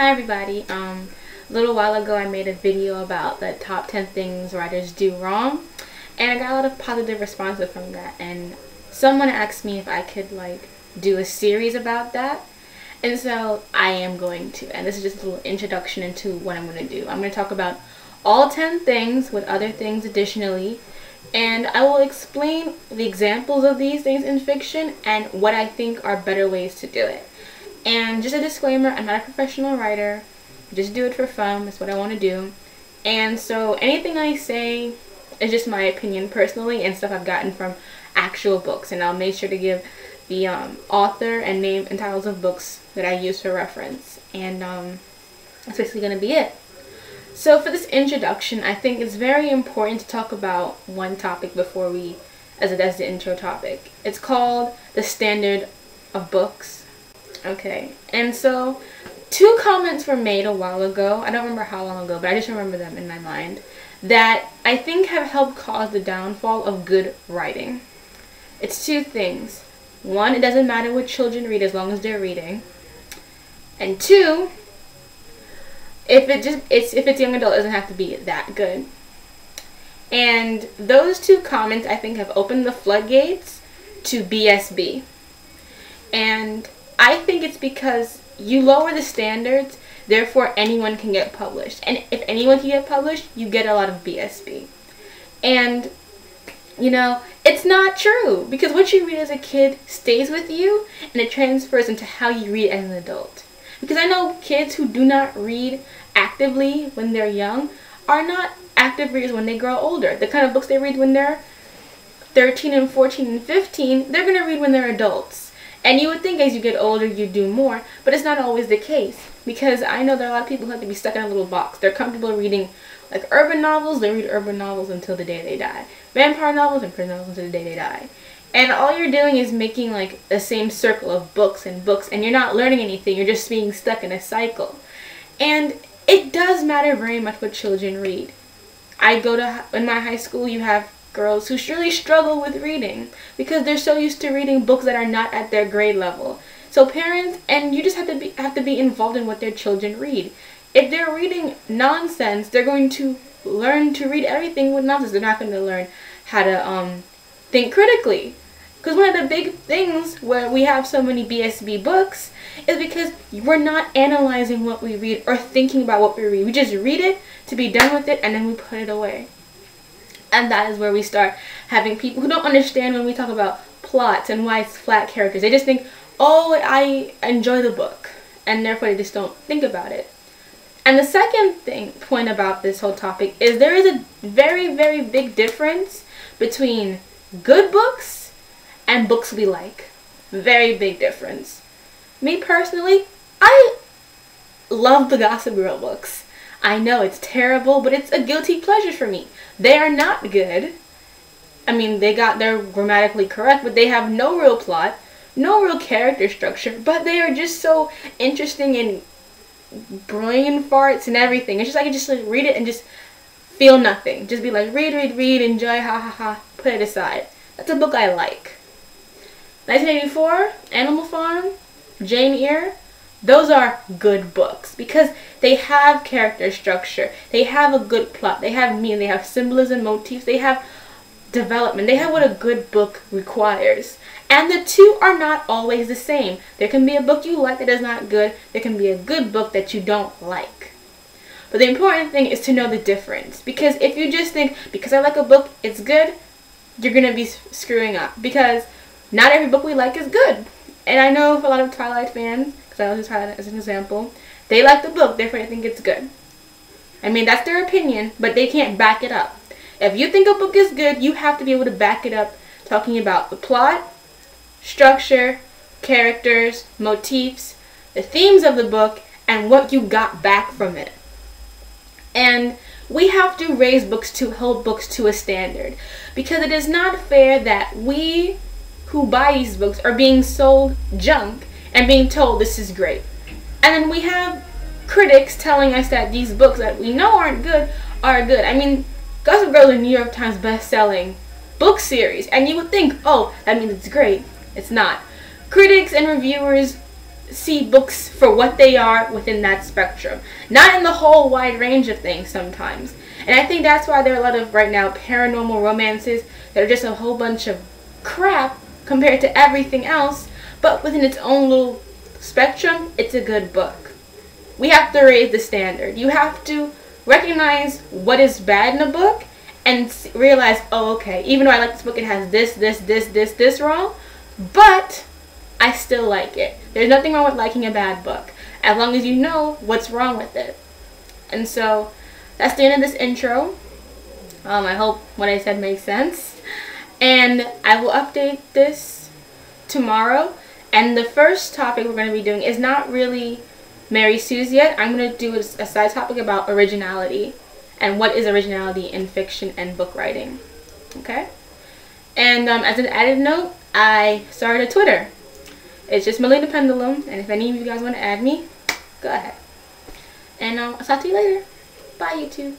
Hi everybody. A little while ago I made a video about the top 10 things writers do wrong, and I got a lot of positive responses from that, and someone asked me if I could do a series about that, and so I am going to. And this is just a little introduction into what I'm going to do. I'm going to talk about all 10 things with other things additionally, and I will explain the examples of these things in fiction and what I think are better ways to do it. And just a disclaimer, I'm not a professional writer, just do it for fun, that's what I want to do. And so anything I say is just my opinion personally and stuff I've gotten from actual books, and I'll make sure to give the author and name and titles of books that I use for reference. And that's basically going to be it. So for this introduction, I think it's very important to talk about one topic before we, as the intro topic. It's called the standard of books. Okay, and so 2 comments were made a while ago, I don't remember how long ago, but I just remember them in my mind, that I think have helped cause the downfall of good writing. It's 2 things. 1, it doesn't matter what children read as long as they're reading. And 2, if it's young adult, it doesn't have to be that good. And those 2 comments I think have opened the floodgates to BSB. And I think it's because you lower the standards, therefore anyone can get published. And if anyone can get published, you get a lot of BSB. And, you know, it's not true, because what you read as a kid stays with you and it transfers into how you read as an adult. Because I know kids who do not read actively when they're young are not active readers when they grow older. The kind of books they read when they're 13 and 14 and 15, they're going to read when they're adults. And you would think as you get older you do more, but it's not always the case. Because I know there are a lot of people who have to be stuck in a little box. They're comfortable reading urban novels, they read urban novels until the day they die. Vampire novels and prison novels until the day they die. And all you're doing is making the same circle of books, and you're not learning anything, you're just being stuck in a cycle. And it does matter very much what children read. In my high school you have girls who really struggle with reading because they're so used to reading books that are not at their grade level. So parents, and you just have to be involved in what their children read. If they're reading nonsense, they're going to learn to read everything with nonsense. They're not going to learn how to think critically. Because one of the big things where we have so many BSB books is because we're not analyzing what we read or thinking about what we read. We just read it to be done with it and then we put it away. And that is where we start having people who don't understand when we talk about plots and why it's flat characters. They just think, oh, I enjoy the book, and therefore they just don't think about it. And the second point about this whole topic is there is a very, very big difference between good books and books we like. Very big difference. Me personally, I love the Gossip Girl books. I know it's terrible, but it's a guilty pleasure for me. They are not good. I mean, they're grammatically correct, but they have no real plot, no real character structure, but they are just so interesting and brain farts and everything. It's just I can just read it and just feel nothing. Just be like, read, read, read, enjoy, ha ha ha, put it aside. That's a book I like. 1984, Animal Farm, Jane Eyre. Those are good books because they have character structure, they have a good plot, they have meaning, they have symbolism, motifs, they have development, they have what a good book requires. And the 2 are not always the same. There can be a book you like that is not good, there can be a good book that you don't like. But the important thing is to know the difference, because if you just think, because I like a book, it's good, you're going to be screwing up, because not every book we like is good. And I know for a lot of Twilight fans, I'll use Twilight as an example, they like the book, therefore they think it's good. I mean, that's their opinion, but they can't back it up. If you think a book is good, you have to be able to back it up, talking about the plot, structure, characters, motifs, the themes of the book, and what you got back from it. And we have to hold books to a standard, because it is not fair that we who buy these books are being sold junk and being told this is great. And then we have critics telling us that these books that we know aren't good are good. I mean, Gossip Girl is a New York Times best-selling book series, and you would think, oh, that means it's great. It's not. Critics and reviewers see books for what they are within that spectrum, not in the whole wide range of things sometimes. And I think that's why there are a lot of right now paranormal romances that are just a whole bunch of crap compared to everything else, but within its own little spectrum, it's a good book. We have to raise the standard. You have to recognize what is bad in a book and realize, oh, okay, even though I like this book, it has this wrong, but I still like it. There's nothing wrong with liking a bad book, as long as you know what's wrong with it. And so that's the end of this intro. I hope what I said makes sense. And I will update this tomorrow. And the first topic we're going to be doing is not really Mary Sue's yet. I'm going to do a side topic about originality and what is originality in fiction and book writing. Okay? And as an added note, I started a Twitter. It's just Melina Pendulum, and if any of you guys want to add me, go ahead. And I'll talk to you later. Bye, YouTube.